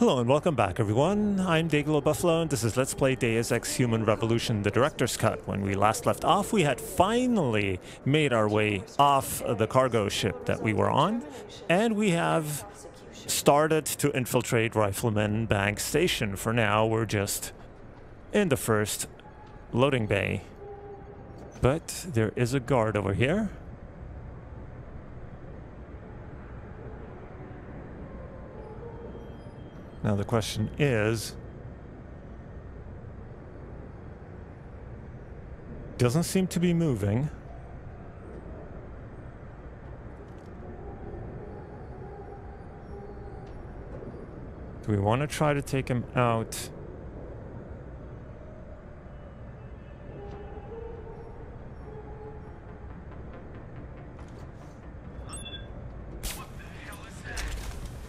Hello and welcome back everyone, I'm Day-Glo Buffalo and this is Let's Play Deus Ex Human Revolution, the Director's Cut. When we last left off, we had finally made our way off the cargo ship that we were on, and we have started to infiltrate Rifleman Bank Station. For now, we're just in the first loading bay. But there is a guard over here. Now the question is, doesn't seem to be moving. Do we want to try to take him out?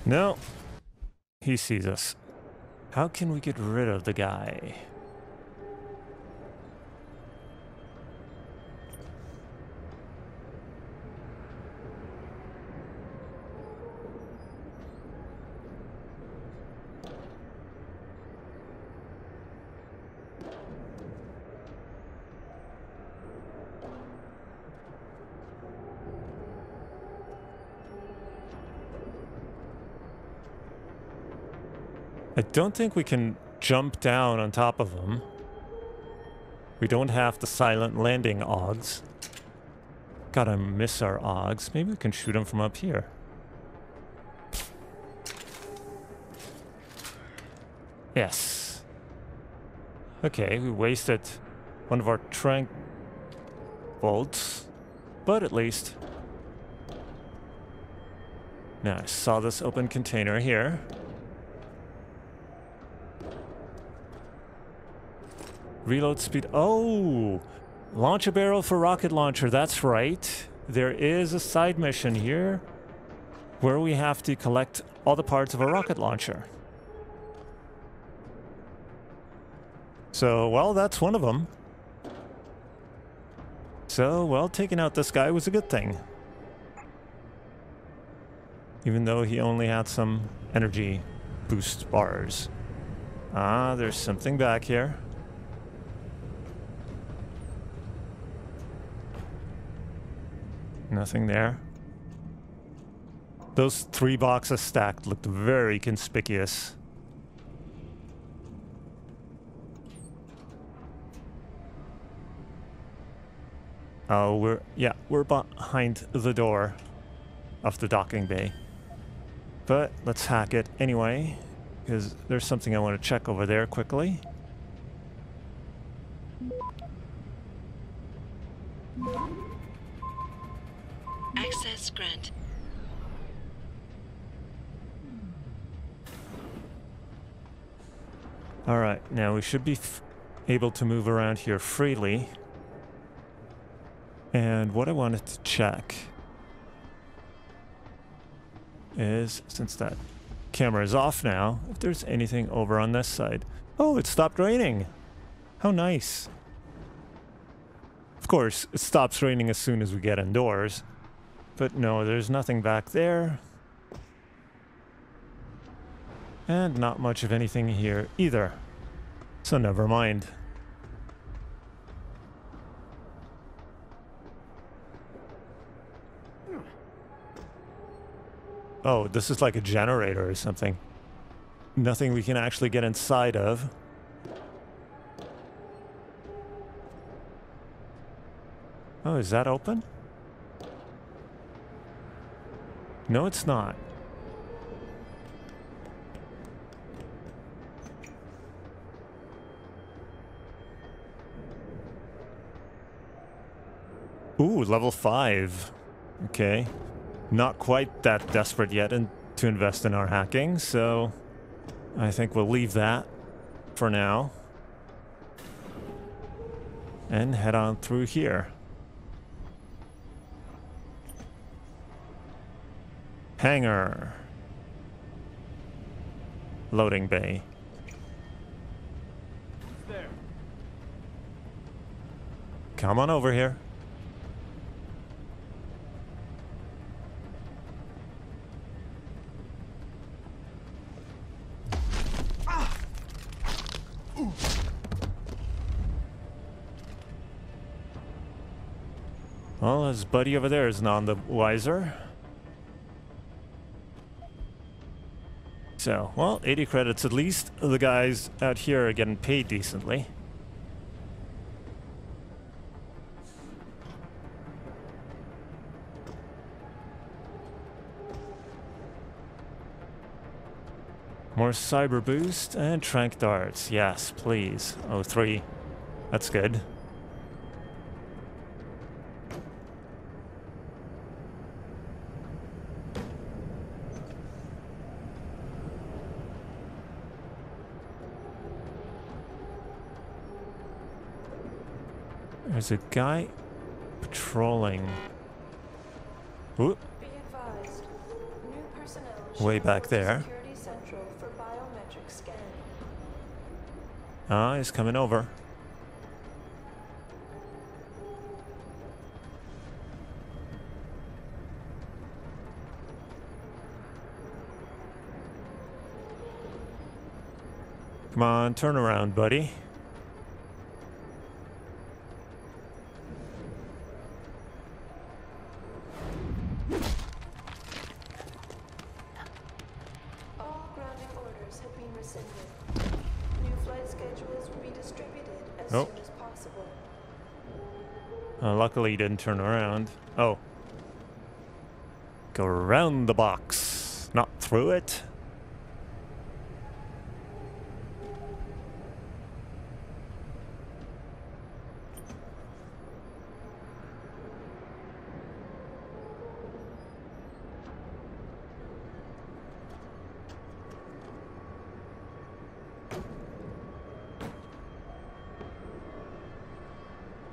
No. He sees us. How can we get rid of the guy? I don't think we can jump down on top of them. We don't have the silent landing augs. Gotta miss our augs. Maybe we can shoot them from up here. Yes. Okay, we wasted one of our tranq bolts, but at least... Now I saw this open container here. Reload speed. Oh! Launch a barrel for rocket launcher. That's right. There is a side mission here where we have to collect all the parts of a rocket launcher. So, well, that's one of them. So, well, taking out this guy was a good thing. Even though he only had some energy boost bars. Ah, there's something back here. Nothing there. Those 3 boxes stacked looked very conspicuous. Oh, we're behind the door of the docking bay. But let's hack it anyway, because there's something I want to check over there quickly. Access grant. Alright, now we should be able to move around here freely. And what I wanted to check is, since that camera is off now, if there's anything over on this side. Oh, it stopped raining! How nice! Of course, it stops raining as soon as we get indoors. But no, there's nothing back there. And not much of anything here either. So never mind. Oh, this is like a generator or something. Nothing we can actually get inside of. Oh, is that open? No, it's not. Ooh, level 5. Okay. Not quite that desperate yet to invest in our hacking, so I think we'll leave that for now. And head on through here. Hangar. Loading bay. There. Come on over here. Well, his buddy over there is none the wiser. So, well, 80 credits at least. The guys out here are getting paid decently. More cyber boost and trank darts. Yes, please. Oh, 3. That's good. There's a guy patrolling. Ooh. Be advised. New personnel Way back there. Security Central for biometric scan. Ah, he's coming over. Come on, turn around, buddy. All grounding orders have been rescinded. New flight schedules will be distributed as Oh. soon as possible. Luckily he didn't turn around. Oh. Go around the box, not through it.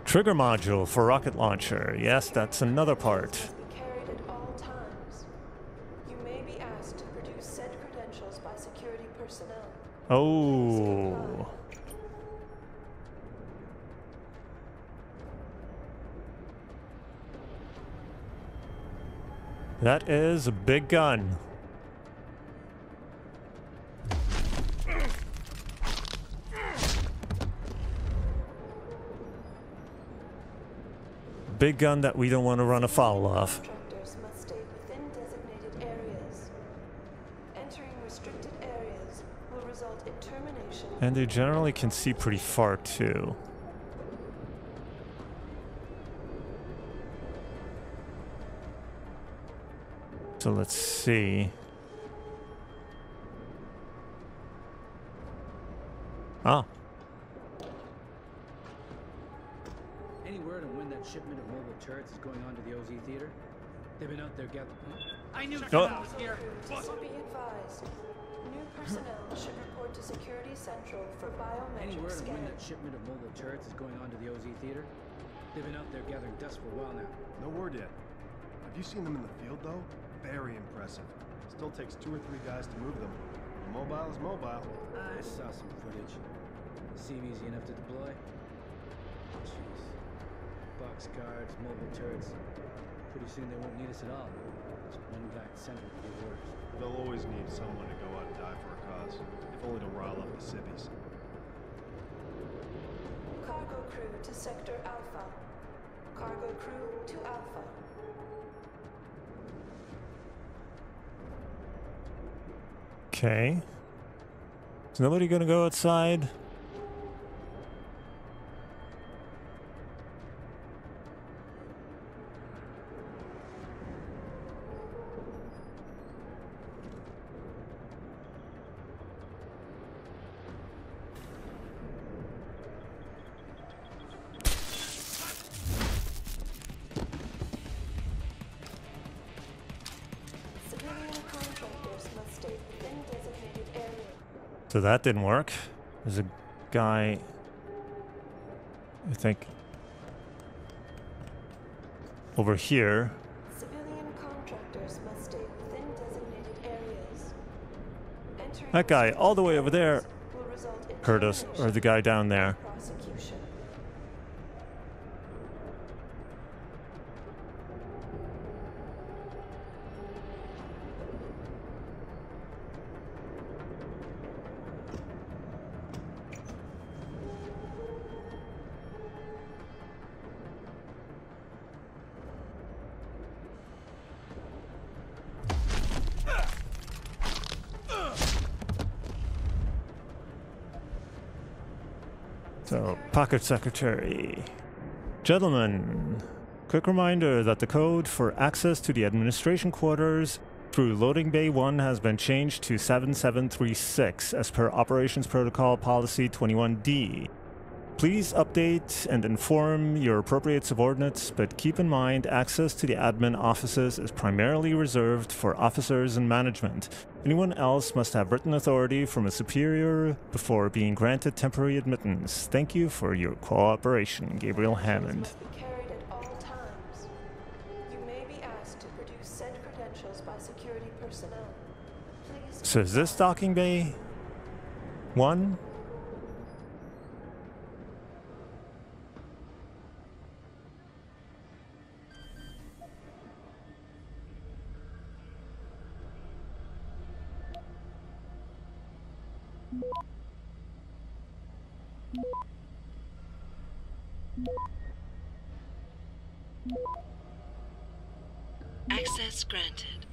Trigger module for rocket launcher. Yes, that's another part. Be carried at all times. You may be asked to produce said credentials by security personnel. Oh. That is a big gun. Big gun that we don't want to run afoul of. Contractors must stay within designated areas. Entering restricted areas will result in termination. And they generally can see pretty far too. So let's see. Ah. Any word on when that shipment of mobile turrets is going on to the OZ theater? They've been out there gathering. I knew Oh. was here. Be advised. New personnel should report to Security Central for Any biometric word on when scan. that shipment of mobile turrets is going on to the OZ theater? They've been out there gathering dust for a while now. No word yet. Have you seen them in the field, though? Very impressive. Still takes 2 or 3 guys to move them. Mobile is mobile. I saw some footage. Seem easy enough to deploy. Jeez. Box guards, mobile turrets. Pretty soon they won't need us at all. Just one guy at center to give orders. They'll always need someone to go out and die for a cause. If only to rile up the civvies. Cargo crew to Sector Alpha. Cargo crew to Alpha. Okay. Is nobody gonna go outside? Civilian contractors must stay within designated areas. So that didn't work. There's a guy, I think, over here. Civilian contractors must stay within designated areas. Entering That guy all the way over there will result in heard us, or termination the guy down there. and prosecution. So, Pocket Secretary. Gentlemen, quick reminder that the code for access to the administration quarters through Loading Bay 1 has been changed to 7736 as per Operations Protocol Policy 21D. Please update and inform your appropriate subordinates, but keep in mind access to the admin offices is primarily reserved for officers and management. Anyone else must have written authority from a superior before being granted temporary admittance. Thank you for your cooperation, Gabriel Hammond. Must be carried at all times. You may be asked to produce said credentials by security personnel. Please. So is this docking bay 1? Access granted.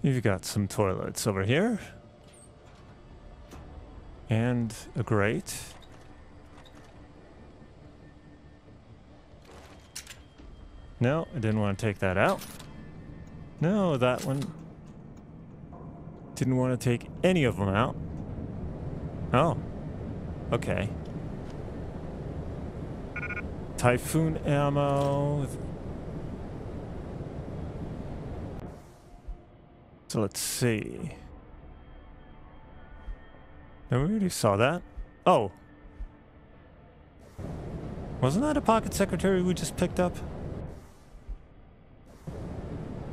You've got some toilets over here. And a grate. No, I didn't want to take that out. No, that one. Didn't want to take any of them out. Oh. Okay. Typhoon ammo. So let's see. No, we already saw that. Oh. Wasn't that a pocket secretary we just picked up?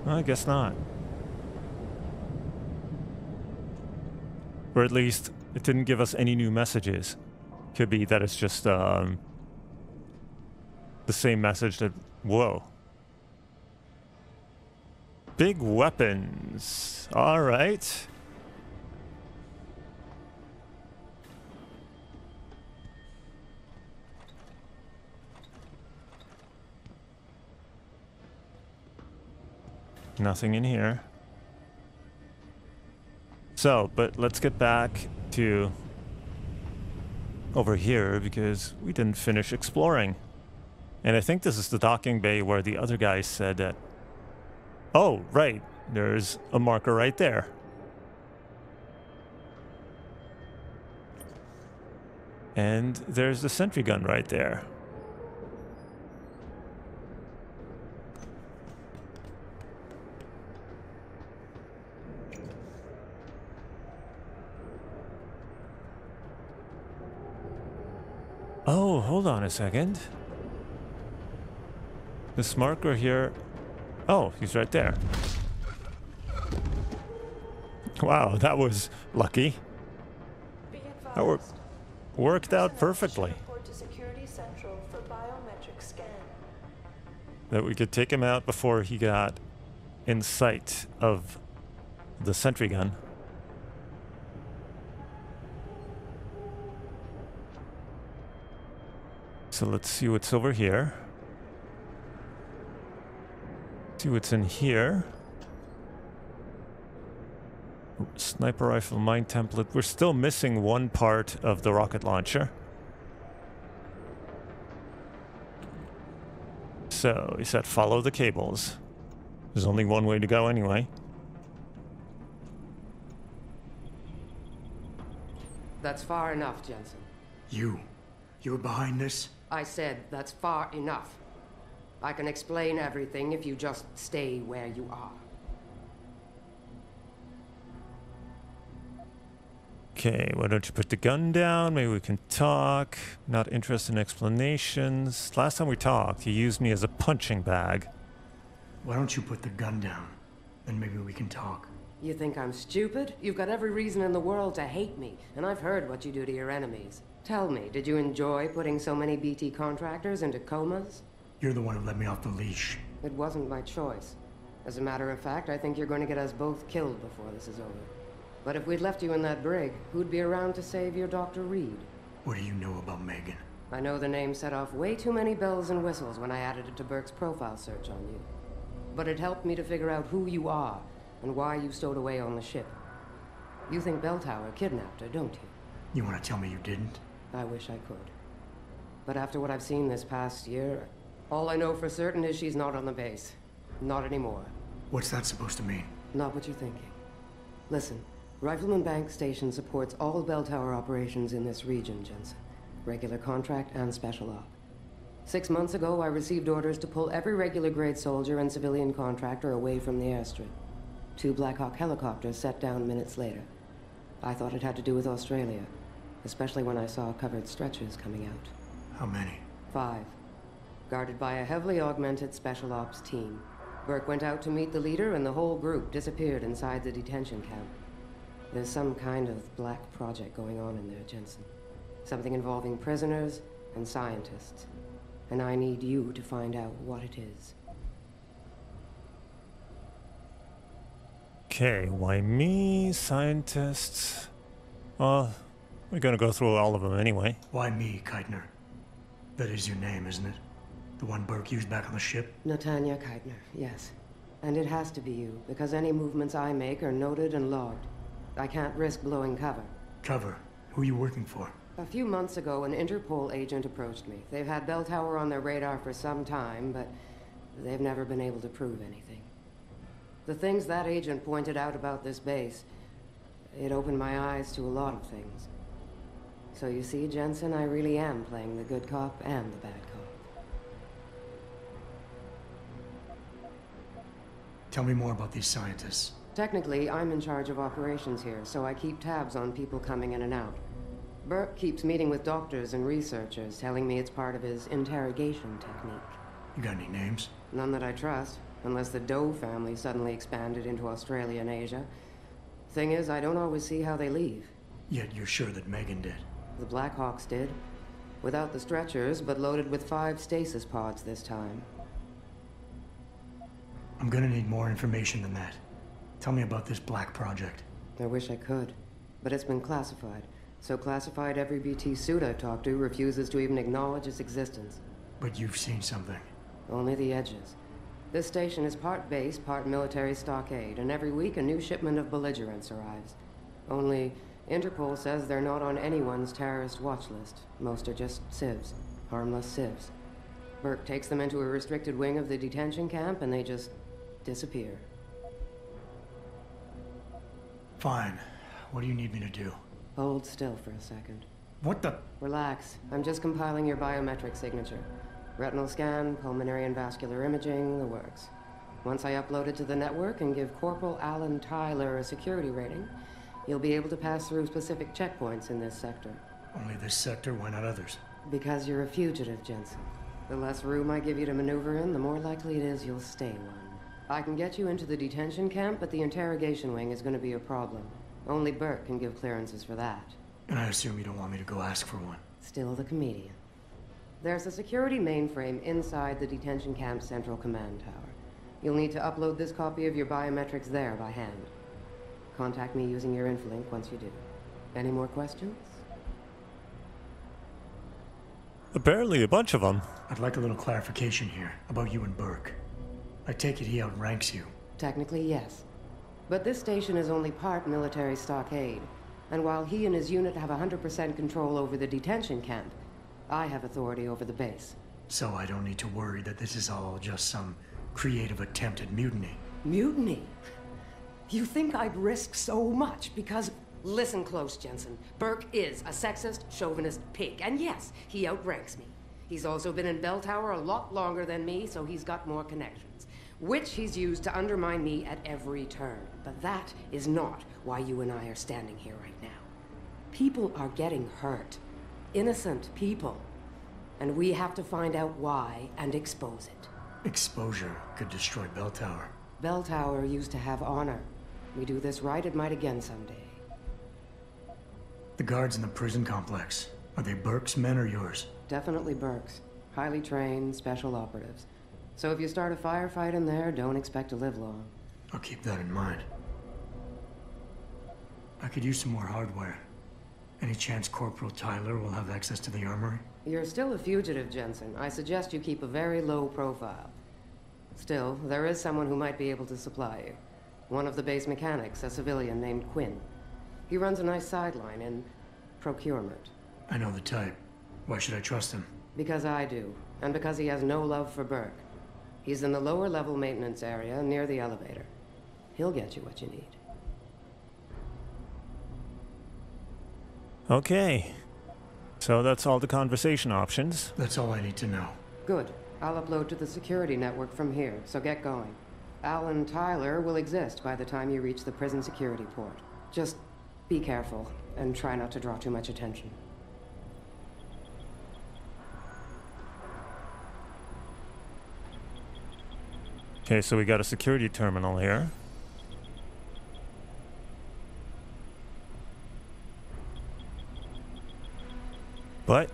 I guess not. Or at least it didn't give us any new messages. Could be that it's just the same message that... Whoa. Big weapons. All right. Nothing in here. So, but let's get back to over here because we didn't finish exploring. And I think this is the docking bay where the other guy said that... Oh, right. There's a marker right there. And there's the sentry gun right there. Oh, hold on a second. This marker here... Oh, he's right there. Wow, that was lucky. Be advised. That worked out Personnel should perfectly. report to Security Central for biometric scan. That we could take him out before he got in sight of the sentry gun. So let's see what's over here. See what's in here. Sniper rifle mine template. We're still missing one part of the rocket launcher. So he said follow the cables. There's only one way to go anyway. That's far enough, Jensen. You're behind this? I said that's far enough. I can explain everything if you just stay where you are. Okay, why don't you put the gun down? Maybe we can talk. Not interested in explanations. Last time we talked, you used me as a punching bag. Why don't you put the gun down? Then maybe we can talk. You think I'm stupid? You've got every reason in the world to hate me, and I've heard what you do to your enemies. Tell me, did you enjoy putting so many BT contractors into comas? You're the one who let me off the leash. It wasn't my choice. As a matter of fact, I think you're going to get us both killed before this is over. But if we'd left you in that brig, who'd be around to save your Dr. Reed? What do you know about Megan? I know the name set off way too many bells and whistles when I added it to Burke's profile search on you. But it helped me to figure out who you are and why you stowed away on the ship. You think Belltower kidnapped her, don't you? You want to tell me you didn't? I wish I could. But after what I've seen this past year, all I know for certain is she's not on the base. Not anymore. What's that supposed to mean? Not what you're thinking. Listen, Rifleman Bank Station supports all Belltower operations in this region, Jensen. Regular contract and special op. 6 months ago, I received orders to pull every regular grade soldier and civilian contractor away from the airstrip. 2 Black Hawk helicopters set down minutes later. I thought it had to do with Australia, especially when I saw covered stretchers coming out. How many? 5. Guarded by a heavily augmented special ops team. Burke went out to meet the leader and the whole group disappeared inside the detention camp. There's some kind of black project going on in there, Jensen. Something involving prisoners and scientists. And I need you to find out what it is. Okay, why me? Scientists? Well, we're gonna go through all of them anyway. Why me, Keitner? That is your name, isn't it? The one Burke used back on the ship? Natanya Keitner, yes. And it has to be you, because any movements I make are noted and logged. I can't risk blowing cover. Cover? Who are you working for? A few months ago, an Interpol agent approached me. They've had Belltower on their radar for some time, but they've never been able to prove anything. The things that agent pointed out about this base, it opened my eyes to a lot of things. So you see, Jensen, I really am playing the good cop and the bad cop. Tell me more about these scientists. Technically, I'm in charge of operations here, so I keep tabs on people coming in and out. Burke keeps meeting with doctors and researchers, telling me it's part of his interrogation technique. You got any names? None that I trust, unless the Doe family suddenly expanded into Australia and Asia. Thing is, I don't always see how they leave. Yet you're sure that Megan did? The Black Hawks did. Without the stretchers, but loaded with 5 stasis pods this time. I'm gonna need more information than that. Tell me about this Black Project. I wish I could, but it's been classified. So classified every BT suit I've talked to refuses to even acknowledge its existence. But you've seen something. Only the edges. This station is part base, part military stockade, and every week a new shipment of belligerents arrives. Only, Interpol says they're not on anyone's terrorist watch list. Most are just civs. Harmless civs. Burke takes them into a restricted wing of the detention camp and they just disappear. Fine. What do you need me to do? Hold still for a second. What the? Relax. I'm just compiling your biometric signature. Retinal scan, pulmonary and vascular imaging, the works. Once I upload it to the network and give Corporal Alan Tyler a security rating, you'll be able to pass through specific checkpoints in this sector. Only this sector, why not others? Because you're a fugitive, Jensen. The less room I give you to maneuver in, the more likely it is you'll stay one. I can get you into the detention camp, but the interrogation wing is going to be a problem. Only Burke can give clearances for that. And I assume you don't want me to go ask for one. Still the comedian. There's a security mainframe inside the detention camp's central command tower. You'll need to upload this copy of your biometrics there by hand. Contact me using your Infolink once you do. Any more questions? Apparently a bunch of them. I'd like a little clarification here about you and Burke. I take it he outranks you. Technically, yes. But this station is only part military stockade. And while he and his unit have 100% control over the detention camp, I have authority over the base. So I don't need to worry that this is all just some creative attempt at mutiny. Mutiny? You think I'd risk so much because... Listen close, Jensen. Burke is a sexist, chauvinist pig. And yes, he outranks me. He's also been in Belltower a lot longer than me, so he's got more connections. Which he's used to undermine me at every turn. But that is not why you and I are standing here right now. People are getting hurt. Innocent people. And we have to find out why and expose it. Exposure could destroy Belltower. Belltower used to have honor. We do this right, it might again someday. The guards in the prison complex, are they Burke's men or yours? Definitely Burke's. Highly trained, special operatives. So if you start a firefight in there, don't expect to live long. I'll keep that in mind. I could use some more hardware. Any chance Corporal Tyler will have access to the armory? You're still a fugitive, Jensen. I suggest you keep a very low profile. Still, there is someone who might be able to supply you. One of the base mechanics, a civilian named Quinn. He runs a nice sideline in procurement. I know the type. Why should I trust him? Because I do, and because he has no love for Burke. He's in the lower level maintenance area near the elevator. He'll get you what you need. Okay. So that's all the conversation options. That's all I need to know. Good. I'll upload to the security network from here, so get going. Alan Tyler will exist by the time you reach the prison security port. Just be careful, and try not to draw too much attention. Okay, so we got a security terminal here. But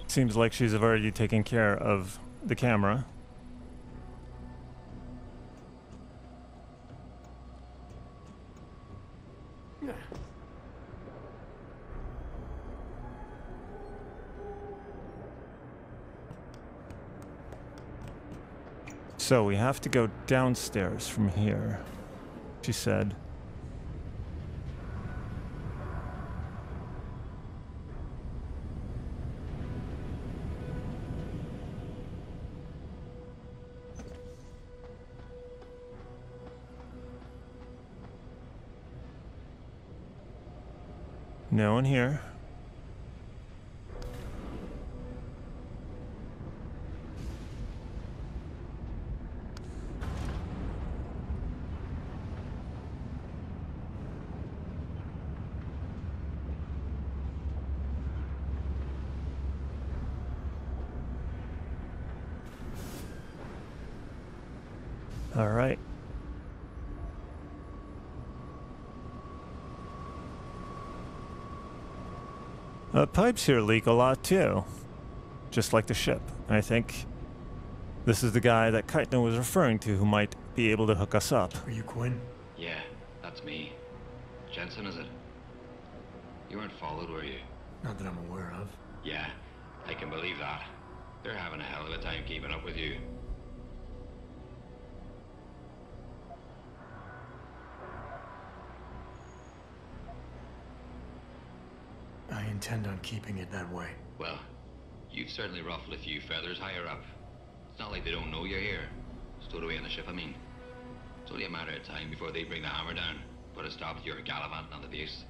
seems like she's already taken care of the camera. So we have to go downstairs from here, she said. No one here. All right. Pipes here leak a lot too, just like the ship. I think this is the guy that Keitner was referring to who might be able to hook us up. Are you Quinn? Yeah, that's me. Jensen, is it? You weren't followed, were you? Not that I'm aware of. Yeah, I can believe that. They're having a hell of a time keeping up with you. I intend on keeping it that way. Well, you've certainly ruffled a few feathers higher up. It's not like they don't know you're here. Stowed away on the ship, I mean. It's only a matter of time before they bring the hammer down. Put a stop to your gallivanting on the base.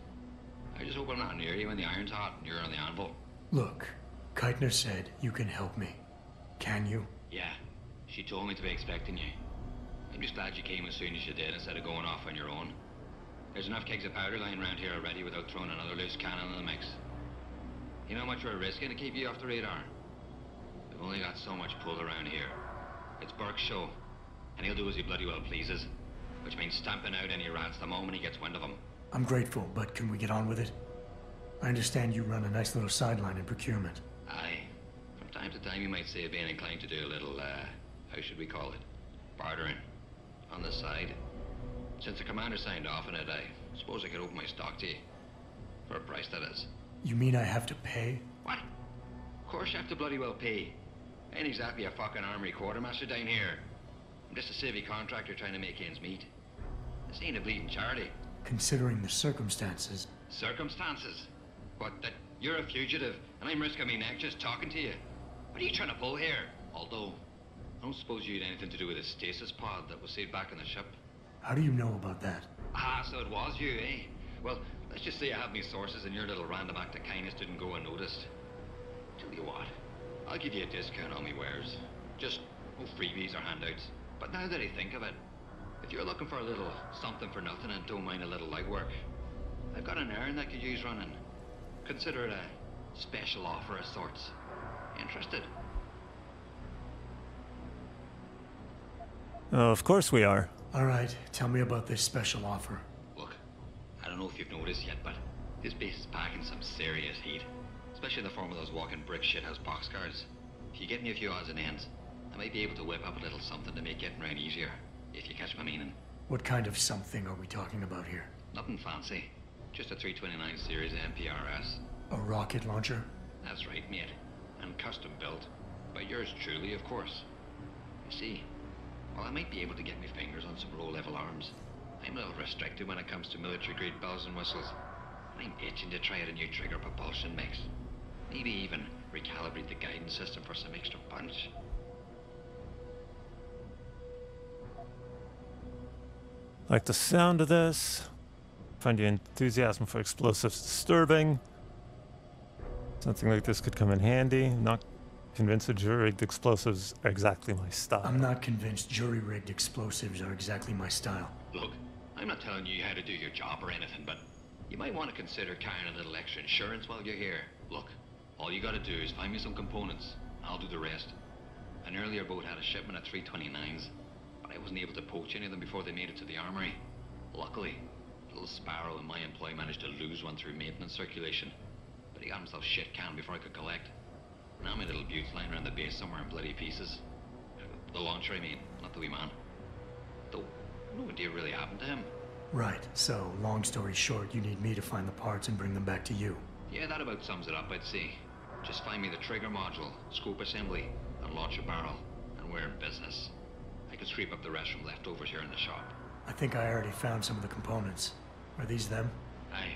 I just hope I'm not near you when the iron's hot and you're on the anvil. Look, Keitner said you can help me. Can you? Yeah, she told me to be expecting you. I'm just glad you came as soon as you did instead of going off on your own. There's enough kegs of powder lying around here already without throwing another loose cannon in the mix. You know how much we're risking to keep you off the radar? We've only got so much pull around here. It's Burke's show, and he'll do as he bloody well pleases, which means stamping out any rats the moment he gets wind of them. I'm grateful, but can we get on with it? I understand you run a nice little sideline in procurement. Aye. From time to time you might say being inclined to do a little, how should we call it? Bartering. On the side. Since the commander signed off on it, I suppose I could open my stock to you. For a price, that is. You mean I have to pay? What? Of course you have to bloody well pay. I ain't exactly a fucking armory quartermaster down here. I'm just a civvy contractor trying to make ends meet. This ain't a bleeding charity. Considering the circumstances. Circumstances? What, that you're a fugitive and I'm risking my neck just talking to you? What are you trying to pull here? Although, I don't suppose you had anything to do with the stasis pod that was saved back in the ship. How do you know about that? Ah, so it was you, eh? Well, let's just say I have me sources and your little random act of kindness didn't go unnoticed. Tell you what, I'll give you a discount on me wares. Just no freebies or handouts. But now that I think of it, if you're looking for a little something for nothing and don't mind a little legwork, I've got an errand that could use running. Consider it a special offer of sorts. Interested? Of course we are. All right, tell me about this special offer. Look, I don't know if you've noticed yet, but this base is packing some serious heat. Especially in the form of those walking brick shithouse boxcars. If you get me a few odds and ends, I might be able to whip up a little something to make getting around easier. If you catch my meaning. What kind of something are we talking about here? Nothing fancy. Just a 329 series MPRS. A rocket launcher? That's right, mate. And custom built. By yours truly, of course. You see, while I might be able to get my fingers on some low-level arms, I'm a little restricted when it comes to military-grade bells and whistles. I'm itching to try out a new trigger propulsion mix. Maybe even recalibrate the guidance system for some extra punch. Like the sound of this. Find your enthusiasm for explosives disturbing. Something like this could come in handy. Not convinced that jury-rigged explosives are exactly my style. I'm not convinced jury-rigged explosives are exactly my style. Look, I'm not telling you how to do your job or anything, but you might want to consider carrying a little extra insurance while you're here. Look, all you gotta do is find me some components. I'll do the rest. An earlier boat had a shipment of 329s, but I wasn't able to poach any of them before they made it to the armory. Luckily, little Sparrow in my employ managed to lose one through maintenance circulation, but he got himself shit-canned before I could collect. Now my little bute's lying around the base somewhere in bloody pieces. The launcher, I mean, not the wee man. Though, no idea really happened to him. Right, so, long story short, you need me to find the parts and bring them back to you. Yeah, that about sums it up, I'd say. Just find me the trigger module, scope assembly, and launch a barrel, and we're in business. I could scrape up the rest from leftovers here in the shop. I think I already found some of the components. Are these them? Aye.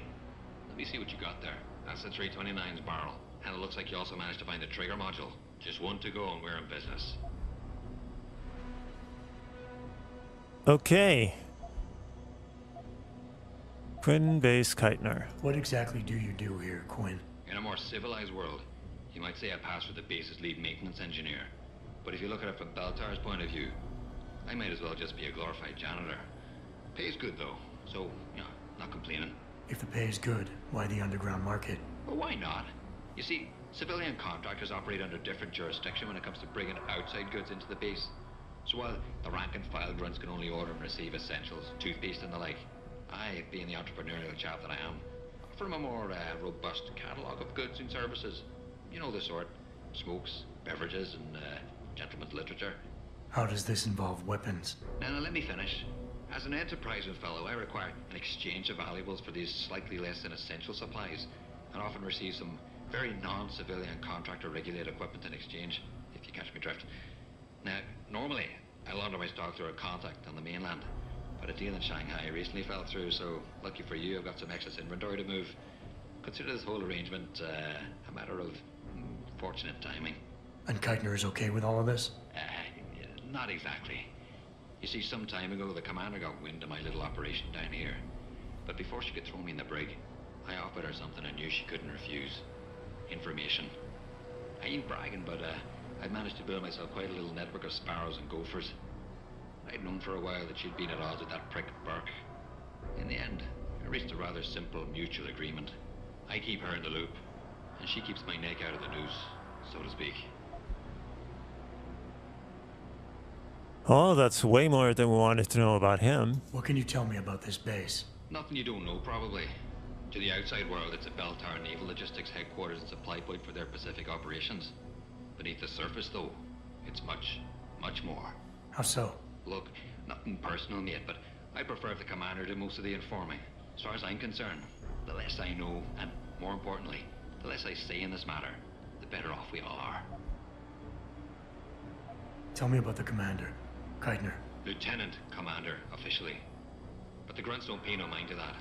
Let me see what you got there. That's the 329's barrel. And it looks like you also managed to find the trigger module. Just one to go and we're in business. Okay. Quinn Base Keitner. What exactly do you do here, Quinn? In a more civilized world, you might say I pass for the base's lead maintenance engineer. But if you look at it from Beltar's point of view, I might as well just be a glorified janitor. Pays good though, so, you know, not complaining. If the pay is good, why the underground market? Well, why not? You see, civilian contractors operate under different jurisdiction when it comes to bringing outside goods into the base. So while the rank-and-file grunts can only order and receive essentials, toothpaste and the like, I, being the entrepreneurial chap that I am, offer them a more robust catalogue of goods and services. You know the sort. Smokes, beverages, and gentleman's literature. How does this involve weapons? Now let me finish. As an enterprising fellow, I require an exchange of valuables for these slightly less than essential supplies, and often receive some very non-civilian contractor-regulated equipment in exchange, if you catch me drift. Now, normally, I launder my stock through a contact on the mainland, but a deal in Shanghai recently fell through, so lucky for you, I've got some excess inventory to move. Consider this whole arrangement a matter of fortunate timing. And Keitner is okay with all of this? Not exactly. You see, some time ago, the commander got wind of my little operation down here. But before she could throw me in the brig, I offered her something I knew she couldn't refuse. Information. I ain't bragging, but I'd managed to build myself quite a little network of sparrows and gophers. I'd known for a while that she'd been at odds with that prick Burke. In the end, I reached a rather simple mutual agreement. I keep her in the loop, and she keeps my neck out of the noose, so to speak. Oh, that's way more than we wanted to know about him. What can you tell me about this base? Nothing you don't know, probably. To the outside world, it's a Beltar naval logistics headquarters and supply point for their Pacific operations. Beneath the surface, though, it's much, much more. How so? Look, nothing personal, mate, but I prefer if the commander did most of the informing. As far as I'm concerned, the less I know, and more importantly, the less I say in this matter, the better off we all are. Tell me about the commander, Keitner. Lieutenant Commander, officially. But the grunts don't pay no mind to that.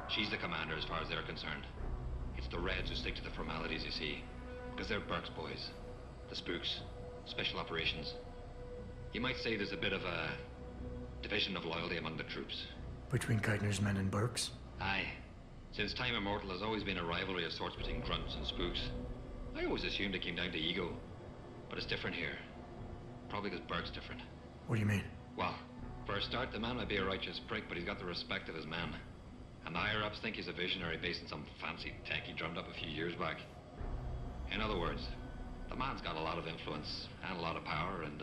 She's the commander as far as they're concerned. It's the Reds who stick to the formalities, you see. Because they're Burke's boys. The spooks. Special operations. You might say there's a bit of a division of loyalty among the troops. Between Keitner's men and Burke's? Aye. Since time immortal, there's always been a rivalry of sorts between grunts and spooks. I always assumed it came down to ego. But it's different here. Probably because Burke's different. What do you mean? Well, for a start, the man might be a righteous prick, but he's got the respect of his men. And the higher-ups think he's a visionary based on some fancy tech he drummed up a few years back. In other words, the man's got a lot of influence and a lot of power, and,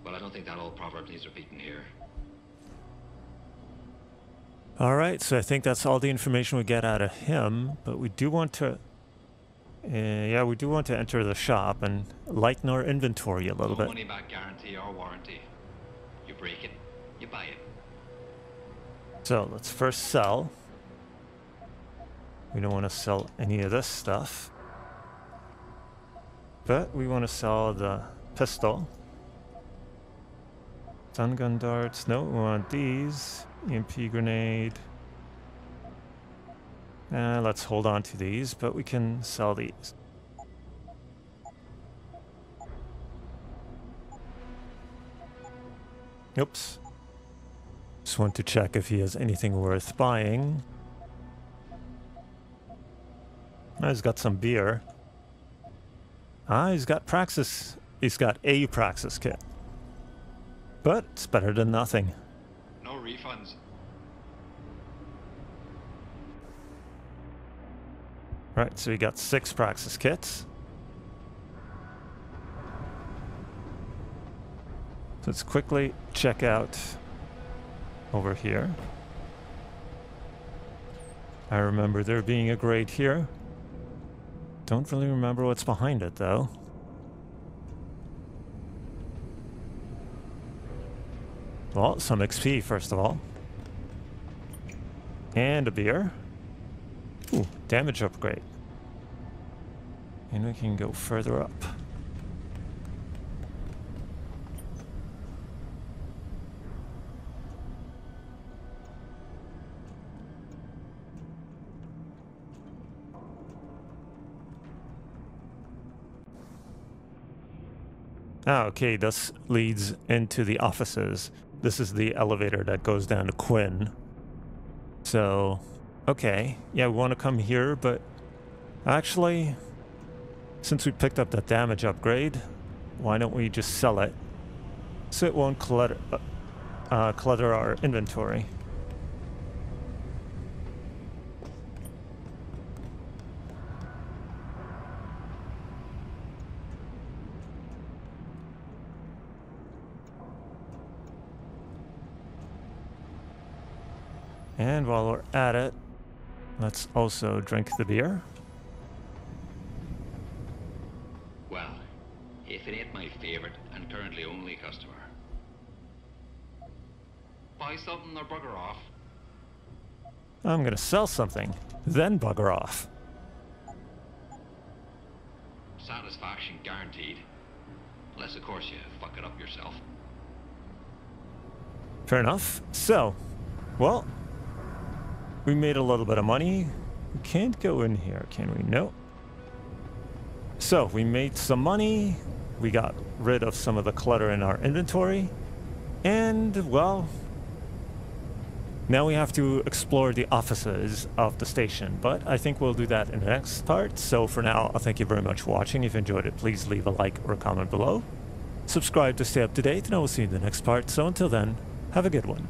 well, I don't think that old proverb needs repeating here. All right, so I think that's all the information we get out of him, but we do want to... yeah, we do want to enter the shop and lighten our inventory a little bit. No money-back guarantee or warranty. You break it, you buy it. So let's first sell. We don't want to sell any of this stuff. But we want to sell the pistol. Stun gun darts. No, we want these. EMP grenade. Let's hold on to these, but we can sell these. Oops. Just want to check if he has anything worth buying. He's got some beer. He's got Praxis. He's got a Praxis kit. But it's better than nothing. No refunds. Right, so we got 6 Praxis kits. Let's quickly check out over here. I remember there being a grate here. Don't really remember what's behind it, though. Well, some XP, first of all. And a beer. Ooh, damage upgrade. And we can go further up. Okay, this leads into the offices. This is the elevator that goes down to Quinn. So, okay. Yeah, we want to come here, but actually, since we picked up that damage upgrade, why don't we just sell it so it won't clutter our inventory. And while we're at it, let's also drink the beer. Well, if it ain't my favorite and currently only customer. Buy something or bugger off. I'm gonna sell something, then bugger off. Satisfaction guaranteed. Unless, of course, you fuck it up yourself. Fair enough. So, well, we made a little bit of money. We can't go in here, can we? No. So, we made some money. We got rid of some of the clutter in our inventory. And, well, now we have to explore the offices of the station. But I think we'll do that in the next part. So for now, I'll thank you very much for watching. If you enjoyed it, please leave a like or a comment below. Subscribe to stay up to date, and I will see you in the next part. So until then, have a good one.